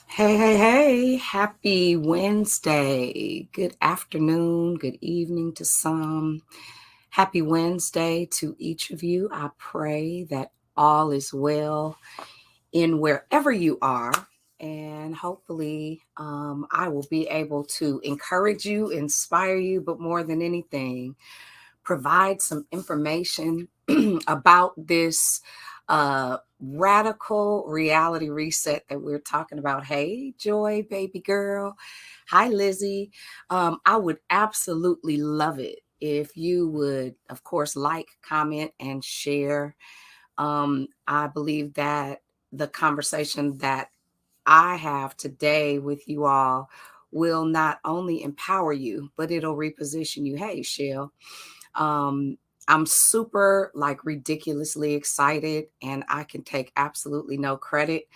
Hey, hey, hey, happy Wednesday. Good afternoon, good evening to some. Happy Wednesday to each of you. I pray that all is well in wherever you are. And hopefully, I will be able to encourage you, inspire you, but more than anything, provide some information about this radical reality reset that we're talking about. Hey, Joy, baby girl. Hi, Lizzie. I would absolutely love it if you would, of course, like, comment, and share. I believe that the conversation that I have today with you all will not only empower you, but it'll reposition you. Hey, Shell. Um, I'm super ridiculously excited, and I can take absolutely no credit.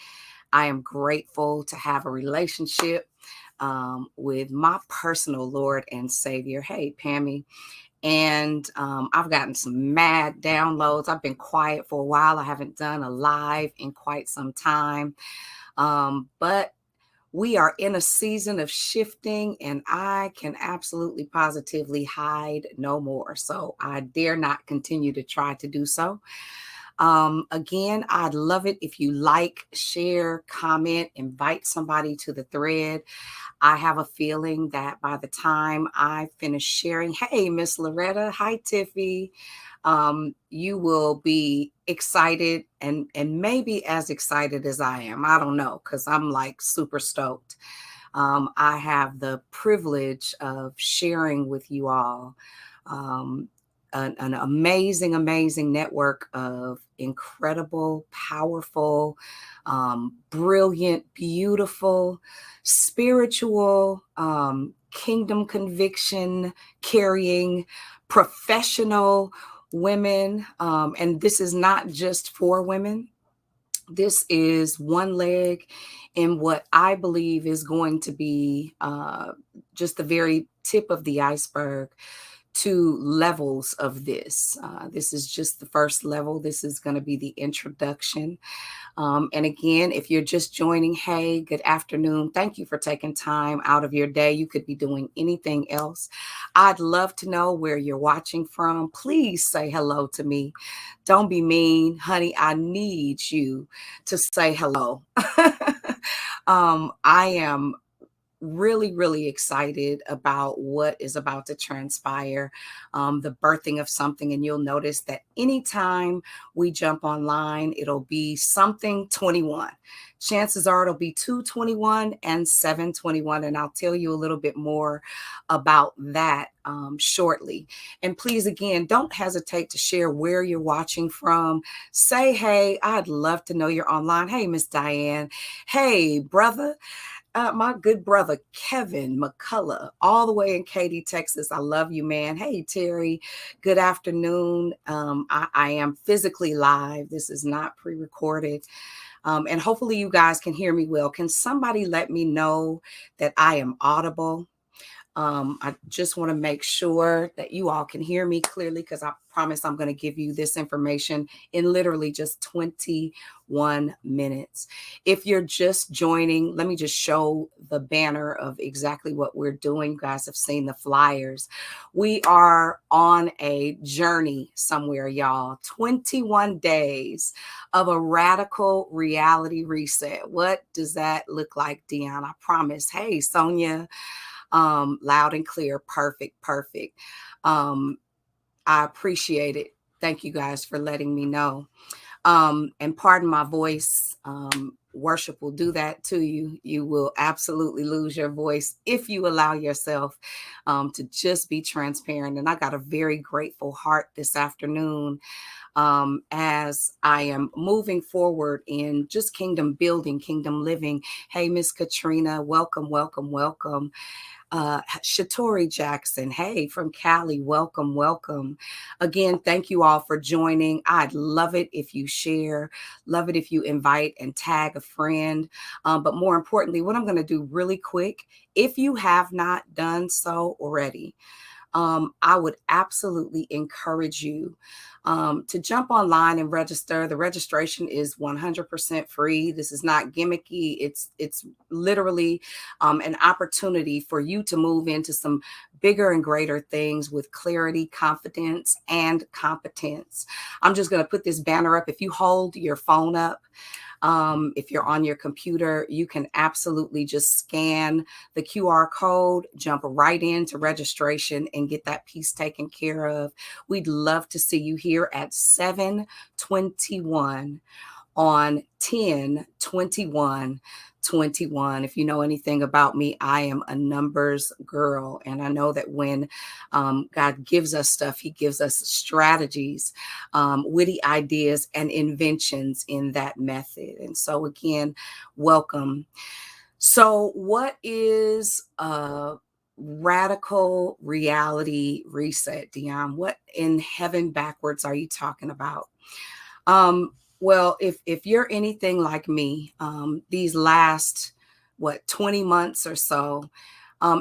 I am grateful to have a relationship with my personal Lord and Savior. Hey, Pammy. And I've gotten some mad downloads. I've been quiet for a while. I haven't done a live in quite some time. But we are in a season of shifting, and I can absolutely positively hide no more. So I dare not continue to try to do so. Again, I'd love it if you like, share, comment, invite somebody to the thread. I have a feeling that by the time I finish sharing, hey, Miss Loretta, hi, Tiffy, you will be excited and maybe as excited as I am. I don't know, because I'm like super stoked. I have the privilege of sharing with you all an amazing, amazing network of incredible, powerful, brilliant, beautiful, spiritual, kingdom conviction carrying, professional women. And this is not just for women. This is one leg in what I believe is going to be just the very tip of the iceberg to levels of this. This is just the first level. This is going to be the introduction. And again, if you're just joining, hey, good afternoon. Thank you for taking time out of your day. You could be doing anything else. I'd love to know where you're watching from. Please say hello to me. Don't be mean, honey. I need you to say hello. I am really, really excited about what is about to transpire, the birthing of something. And you'll notice that anytime we jump online, it'll be something 21. Chances are it'll be 221 and 721. And I'll tell you a little bit more about that shortly. And please, again, don't hesitate to share where you're watching from. Say, hey, I'd love to know you're online. Hey, Miss Diane. Hey, brother. My good brother, Kevin McCullough, all the way in Katy, Texas. I love you, man. Hey, Terry, good afternoon. I am physically live. This is not pre-recorded. And hopefully you guys can hear me well. Can somebody let me know that I am audible? I just want to make sure that you all can hear me clearly, because I promise I'm going to give you this information in literally just 21 minutes. If you're just joining, let me just show the banner of exactly what we're doing. You guys have seen the flyers. We are on a journey somewhere, y'all. 21 days of a radical reality reset. What does that look like, Deanna? I promise. Hey, Sonia. Loud and clear. Perfect. I appreciate it. Thank you guys for letting me know. And pardon my voice. worship will do that to you. You will absolutely lose your voice if you allow yourself to just be transparent. And I got a very grateful heart this afternoon as I am moving forward in just kingdom building, kingdom living. Hey, Miss Katrina, welcome, welcome, welcome. Shatori Jackson, hey, from Cali, welcome, welcome. Again, thank you all for joining. I'd love it if you share, love it if you invite and tag a friend. But more importantly, what I'm going to do really quick, if you have not done so already, I would absolutely encourage you to jump online and register. The registration is 100% free. This is not gimmicky. It's literally an opportunity for you to move into some bigger and greater things with clarity, confidence, and competence. I'm just going to put this banner up. If you hold your phone up, if you're on your computer, you can absolutely just scan the QR code, jump right into registration, and get that piece taken care of. We'd love to see you here at 7/21 on 10/21/21. If you know anything about me, I am a numbers girl. And I know that when God gives us stuff, he gives us strategies, witty ideas, and inventions in that method. And so again, welcome. So what is a radical reality reset, Dion? What in heaven backwards are you talking about? Well, if you're anything like me, these last 20 months or so,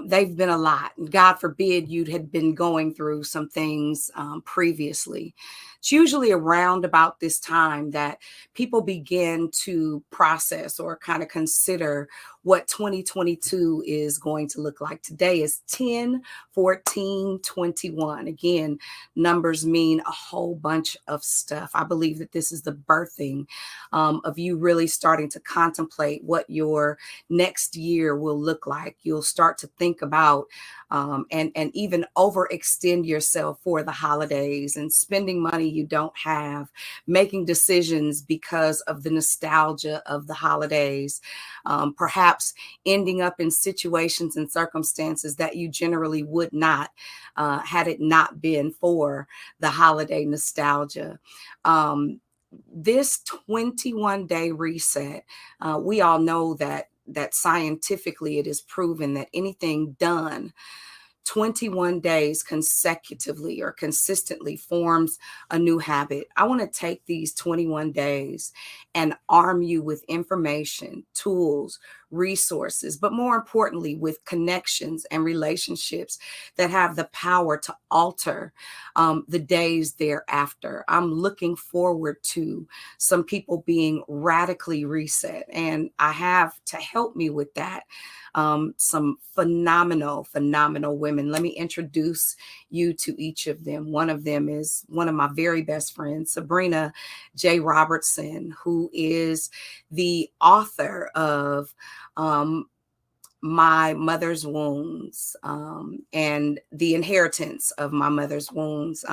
they've been a lot. God forbid you had been going through some things previously. It's usually around about this time that people begin to process or kind of consider what 2022 is going to look like. Today is 10/14/21. Again, numbers mean a whole bunch of stuff. I believe that this is the birthing of you really starting to contemplate what your next year will look like. You'll start to think about and even overextend yourself for the holidays and spending money you don't have, making decisions because of the nostalgia of the holidays, perhaps ending up in situations and circumstances that you generally would not had it not been for the holiday nostalgia. This 21-day reset, we all know that scientifically it is proven that anything done 21 days consecutively or consistently forms a new habit. I want to take these 21 days and arm you with information, tools, resources, but more importantly, with connections and relationships that have the power to alter the days thereafter. I'm looking forward to some people being radically reset, and I have to help me with that some phenomenal women. Let me introduce you to each of them. One of them is one of my very best friends, Sabrina J. Robertson, who is the author of My Mother's Wounds and The Inheritance of My Mother's Wounds.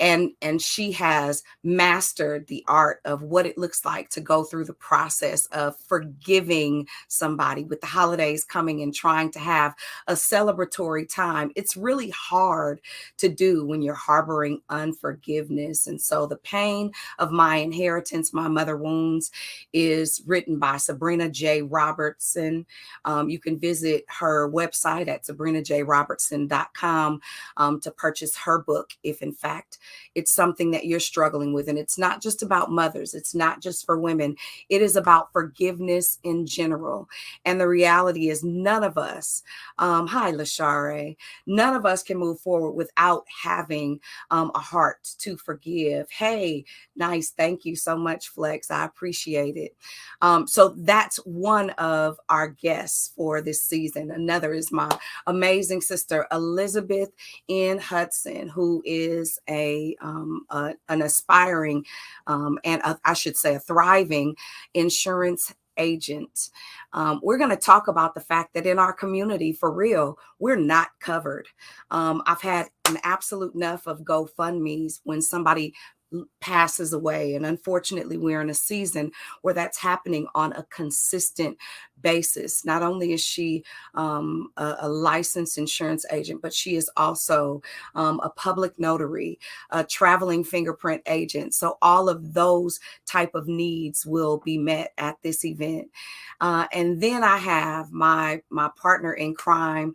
And she has mastered the art of what it looks like to go through the process of forgiving somebody. With the holidays coming and trying to have a celebratory time, it's really hard to do when you're harboring unforgiveness. And so the pain of My Inheritance, My Mother Wounds, is written by Sabrina J. Robertson. You can visit her website at sabrinajrobertson.com to purchase her book if in fact it's something that you're struggling with. And it's not just about mothers. It's not just for women. It is about forgiveness in general. And the reality is none of us, hi, Lashare, none of us can move forward without having a heart to forgive. Hey, nice. Thank you so much, Flex. I appreciate it. So that's one of our guests for this season. Another is my amazing sister, Elizabeth N. Hudson, who is an aspiring I should say a thriving insurance agent. We're going to talk about the fact that in our community, for real, we're not covered. I've had an absolute enough of GoFundMe's when somebody passes away. And unfortunately, we're in a season where that's happening on a consistent basis. Not only is she a licensed insurance agent, but she is also a public notary, a traveling fingerprint agent. So all of those type of needs will be met at this event. And then I have my partner in crime.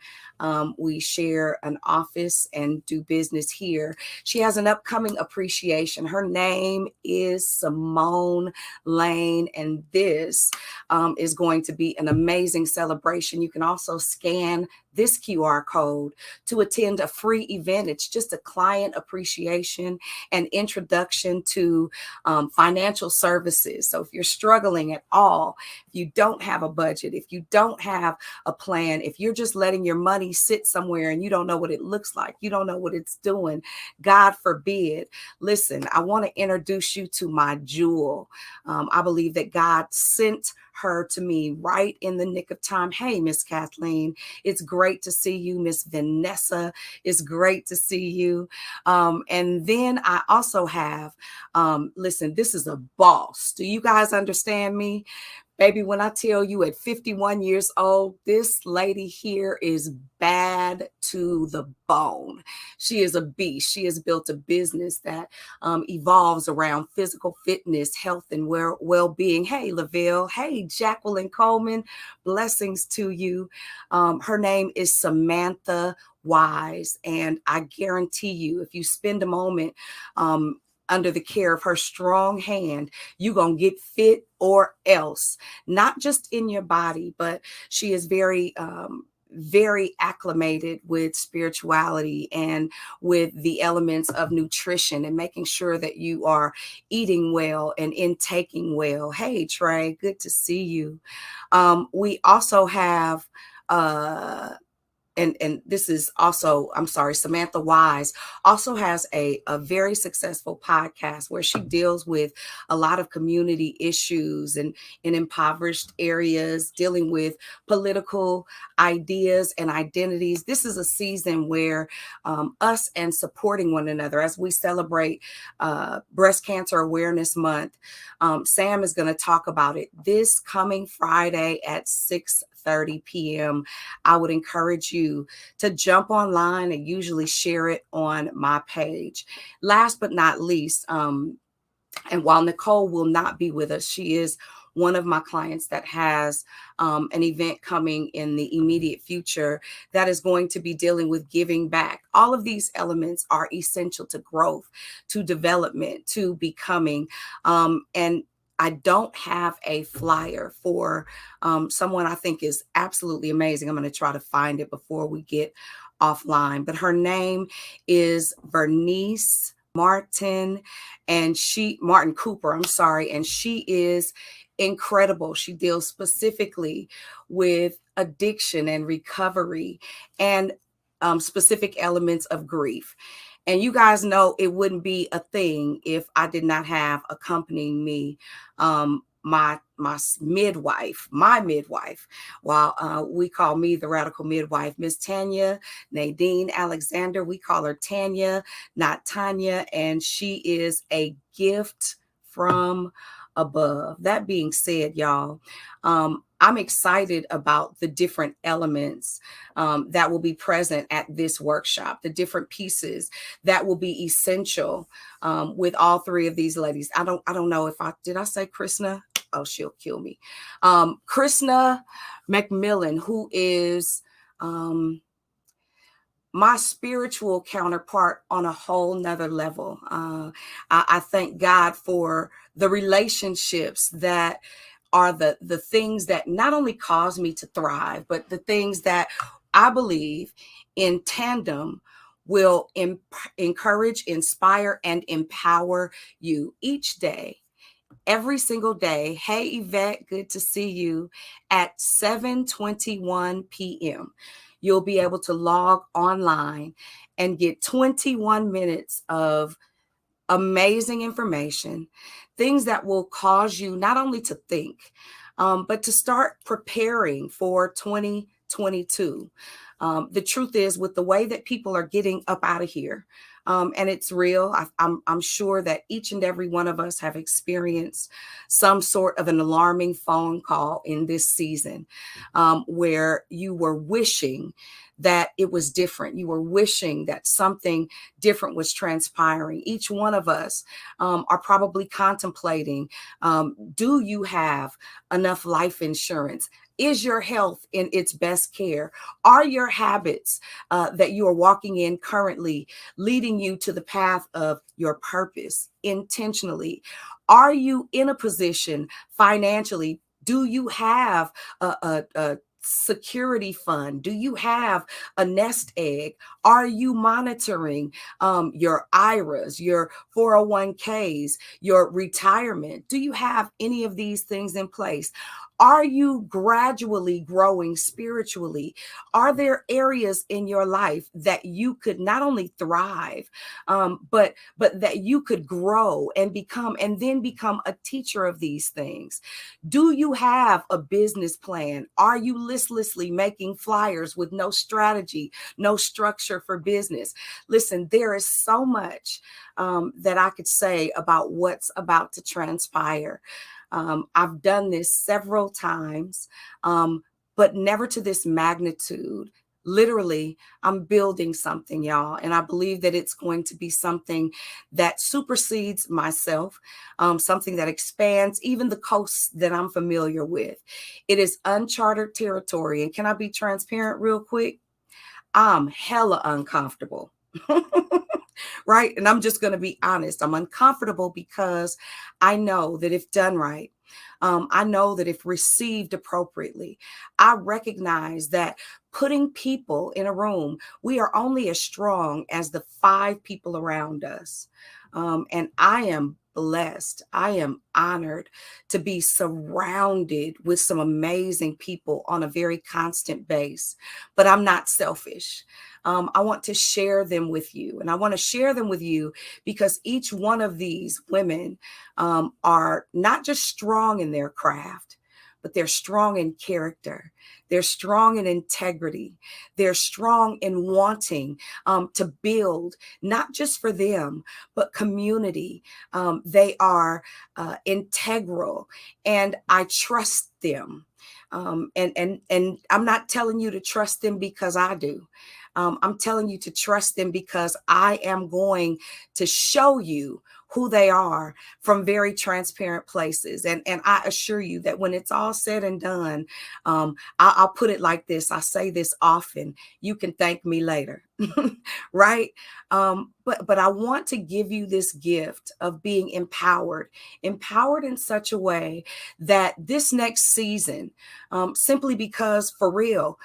We share an office and do business here. She has an upcoming appreciation. Her name is Simone Lane, and this is going to be an amazing celebration. You can also scan this QR code to attend a free event. It's just a client appreciation and introduction to financial services. So if you're struggling at all, if you don't have a budget, if you don't have a plan, if you're just letting your money sit somewhere and you don't know what it looks like, you don't know what it's doing, God forbid. Listen, I want to introduce you to my jewel. I believe that God sent her to me right in the nick of time. Hey, Miss Kathleen, it's great to see you. Miss Vanessa, it's great to see you. And then I also have, listen, this is a boss. Do you guys understand me? Baby, when I tell you at 51 years old, this lady here is bad to the bone. She is a beast. She has built a business that evolves around physical fitness, health, and well-being. Hey, Lavelle. Hey, Jacqueline Coleman. Blessings to you. Her name is Samantha Wise. And I guarantee you, if you spend a moment under the care of her strong hand, you're going to get fit or else, not just in your body, but she is very acclimated with spirituality and with the elements of nutrition and making sure that you are eating well and intaking well. Hey, Trey, good to see you. We also have, and this is also, I'm sorry, Samantha Wise also has a very successful podcast where she deals with a lot of community issues and in impoverished areas, dealing with political ideas and identities. This is a season where us and supporting one another as we celebrate Breast Cancer Awareness Month. Sam is going to talk about it this coming Friday at 6:30 p.m. I would encourage you to jump online and usually share it on my page. Last but not least, and while Nicole will not be with us, she is one of my clients that has an event coming in the immediate future that is going to be dealing with giving back. All of these elements are essential to growth, to development, to becoming. And I don't have a flyer for someone I think is absolutely amazing. I'm going to try to find it before we get offline, but her name is Vernice Martin Cooper, I'm sorry, and she is incredible. She deals specifically with addiction and recovery and specific elements of grief. And you guys know it wouldn't be a thing if I did not have accompanying me my midwife. While we call me the radical midwife, Miss Tanya Nadine Alexander. We call her Tanya, not Tanya, and she is a gift from above. That being said, y'all, I'm excited about the different elements that will be present at this workshop, the different pieces that will be essential with all three of these ladies. I don't know if did I say Krishna? Oh, she'll kill me. Krishna McMillan, who is my spiritual counterpart on a whole nother level. I thank God for the relationships that are the things that not only cause me to thrive, but the things that I believe in tandem will encourage, inspire, and empower you each day. Every single day. Hey, Yvette, good to see you at 7:21 p.m. You'll be able to log online and get 21 minutes of amazing information, things that will cause you not only to think, but to start preparing for 2022. The truth is, with the way that people are getting up out of here, And it's real. I'm sure that each and every one of us have experienced some sort of an alarming phone call in this season, where you were wishing that it was different. You were wishing that something different was transpiring. Each one of us are probably contemplating, do you have enough life insurance? Is your health in its best care? Are your habits that you are walking in currently leading you to the path of your purpose intentionally? Are you in a position financially? Do you have a security fund? Do you have a nest egg? Are you monitoring your IRAs, your 401ks, your retirement? Do you have any of these things in place? Are you gradually growing spiritually? Are there areas in your life that you could not only thrive, but that you could grow and become, and then become a teacher of these things? Do you have a business plan? Are you listlessly making flyers with no strategy, no structure for business? Listen, there is so much that I could say about what's about to transpire. I've done this several times, but never to this magnitude. Literally, I'm building something, y'all, and I believe that it's going to be something that supersedes myself, something that expands even the coasts that I'm familiar with. It is uncharted territory. And can I be transparent real quick? I'm hella uncomfortable. Right? And I'm just going to be honest. I'm uncomfortable because I know that if done right, I know that if received appropriately, I recognize that putting people in a room, we are only as strong as the 5 people around us. And I am blessed. I am honored to be surrounded with some amazing people on a very constant base, but I'm not selfish. I want to share them with you. And I want to share them with you because each one of these women are not just strong in their craft, but they're strong in character. They're strong in integrity. They're strong in wanting to build, not just for them, but community. They are integral, and I trust them. And I'm not telling you to trust them because I do. I'm telling you to trust them because I am going to show you who they are from very transparent places. And I assure you that when it's all said and done, I'll put it like this. I say this often. You can thank me later, right? But I want to give you this gift of being empowered in such a way that this next season, simply because for real,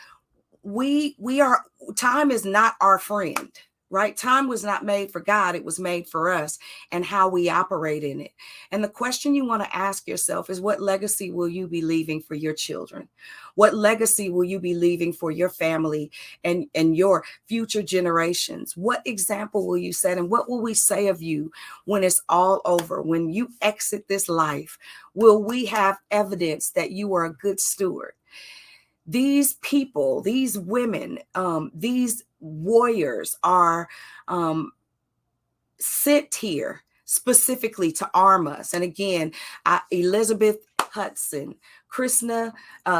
we are, time is not our friend, right? Time was not made for God, it was made for us and how we operate in it. And the question you want to ask yourself is, what legacy will you be leaving for your children? What legacy will you be leaving for your family and your future generations? What example will you set, and what will we say of you when it's all over? When you exit this life, will we have evidence that you are a good steward? These people, these women, these warriors are sent here specifically to arm us. And again, Elizabeth Hudson, Krishna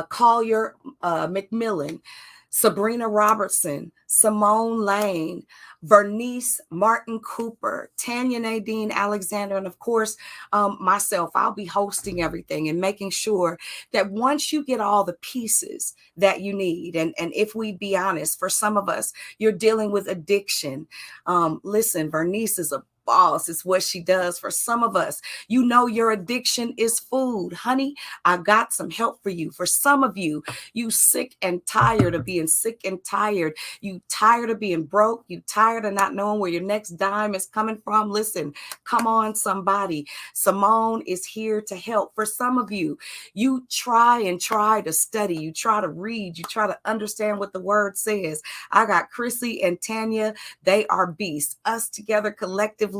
Collier McMillan, Sabrina Robertson, Simone Lane, Vernice Martin Cooper, Tanya Nadine Alexander, and of course, myself. I'll be hosting everything and making sure that once you get all the pieces that you need, and if we be honest, for some of us, you're dealing with addiction. Listen, Vernice is a boss. It's what she does. For some of us, you know, your addiction is food. Honey, I got some help for you. For some of you, you sick and tired of being sick and tired. You tired of being broke. You tired of not knowing where your next dime is coming from. Listen, come on, somebody. Simone is here to help. For some of you, you try to study. You try to read. You try to understand what the word says. I got Chrissy and Tanya. They are beasts. Us together collectively,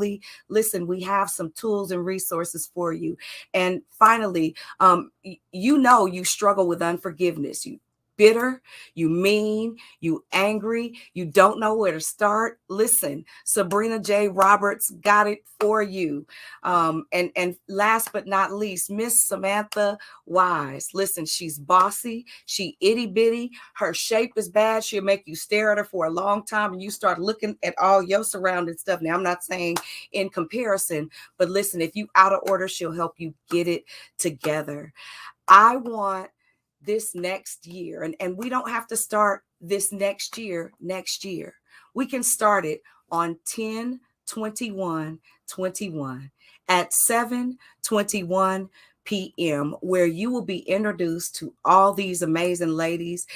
listen, we have some tools and resources for you. And finally, you know, you struggle with unforgiveness. You bitter, you mean, you angry, you don't know where to start, listen, Sabrina J. Roberts got it for you. And last but not least, Miss Samantha Wise. Listen, she's bossy, she itty bitty, her shape is bad. She'll make you stare at her for a long time and you start looking at all your surrounding stuff. Now, I'm not saying in comparison, but listen, if you out of order, she'll help you get it together. I want this next year, and we don't have to start this next year. We can start it on 10/21/21 at 7:21 p.m., where you will be introduced to all these amazing ladies.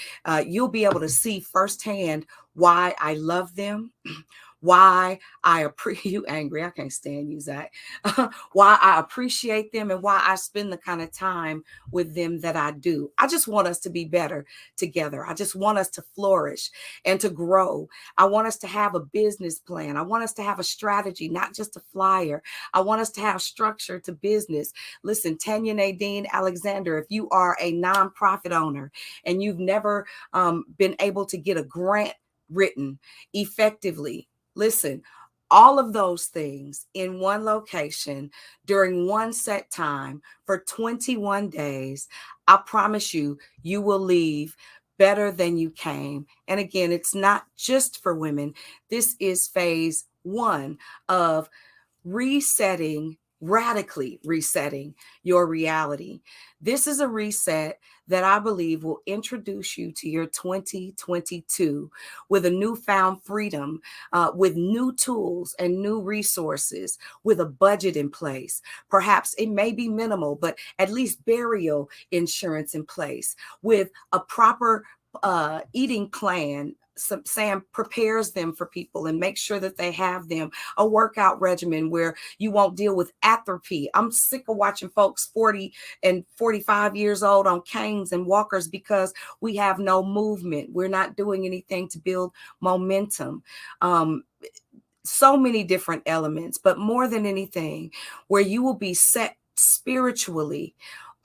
You'll be able to see firsthand why I love them, why I appreciate you angry. I can't stand you, Zach. Why I appreciate them and why I spend the kind of time with them that I do. I just want us to be better together. I just want us to flourish and to grow. I want us to have a business plan. I want us to have a strategy, not just a flyer. I want us to have structure to business. Listen, Tanya Nadine Alexander, if you are a nonprofit owner and you've never been able to get a grant written effectively, listen, all of those things in one location during one set time for 21 days, I promise you, you will leave better than you came. And again, it's not just for women. This is phase one of radically resetting your reality. This is a reset that I believe will introduce you to your 2022 with a newfound freedom, with new tools and new resources, with a budget in place. Perhaps it may be minimal, but at least burial insurance in place, with a proper eating plan. Sam prepares them for people and makes sure that they have them, a workout regimen where you won't deal with atrophy. I'm sick of watching folks 40 and 45 years old on canes and walkers because we have no movement. We're not doing anything to build momentum. So many different elements, but more than anything, where you will be set spiritually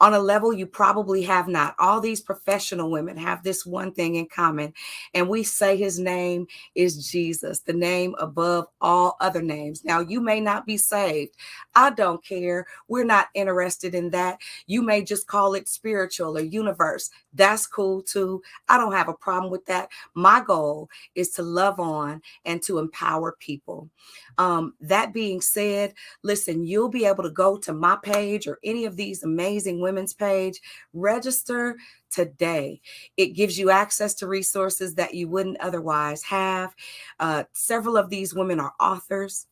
on a level you probably have not. All these professional women have this one thing in common, and we say his name is Jesus, the name above all other names. Now, you may not be saved. I don't care. We're not interested in that. You may just call it spiritual or universe. That's cool too. I don't have a problem with that. My goal is to love on and to empower people. That being said, listen, you'll be able to go to my page or any of these amazing women's page, register today. It gives you access to resources that you wouldn't otherwise have. Several of these women are authors,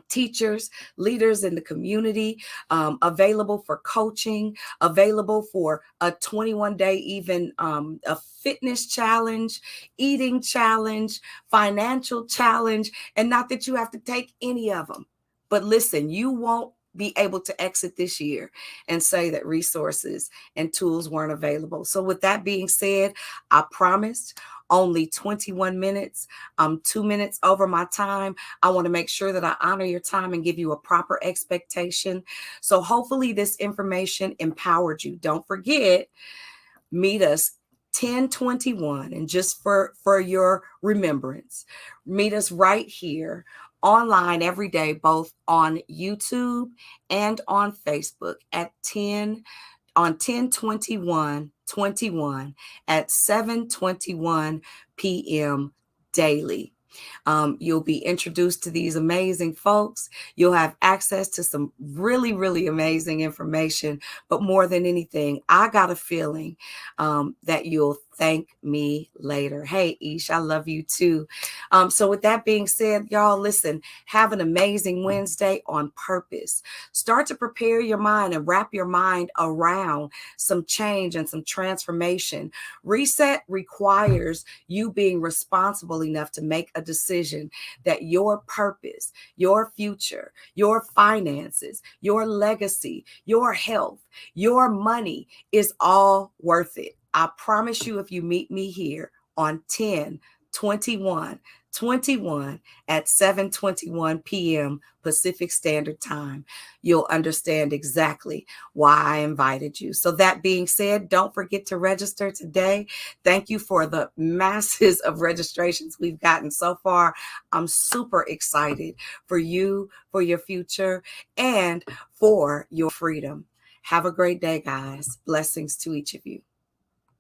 teachers, leaders in the community, available for coaching, available for a 21-day, even a fitness challenge, eating challenge, financial challenge. And not that you have to take any of them, but listen, you won't be able to exit this year and say that resources and tools weren't available. So with that being said, I promised only 21 minutes. I'm 2 minutes over my time. I want to make sure that I honor your time and give you a proper expectation. So hopefully this information empowered you. Don't forget, meet us 10/21, and just for your remembrance, meet us right here online every day, both on YouTube and on Facebook at 10/21/21 at 7:21 p.m. daily. You'll be introduced to these amazing folks. You'll have access to some really, really amazing information. But more than anything, I got a feeling that you'll thank me later. Hey, Ish, I love you too. So with that being said, y'all, listen, have an amazing Wednesday on purpose. Start to prepare your mind and wrap your mind around some change and some transformation. Reset requires you being responsible enough to make a decision that your purpose, your future, your finances, your legacy, your health, your money is all worth it. I promise you, if you meet me here on 10/21 21 at 7:21 p.m. Pacific Standard Time. You'll understand exactly why I invited you. So that being said, don't forget to register today. Thank you for the masses of registrations we've gotten so far. I'm super excited for you, for your future, and for your freedom. Have a great day, guys. Blessings to each of you.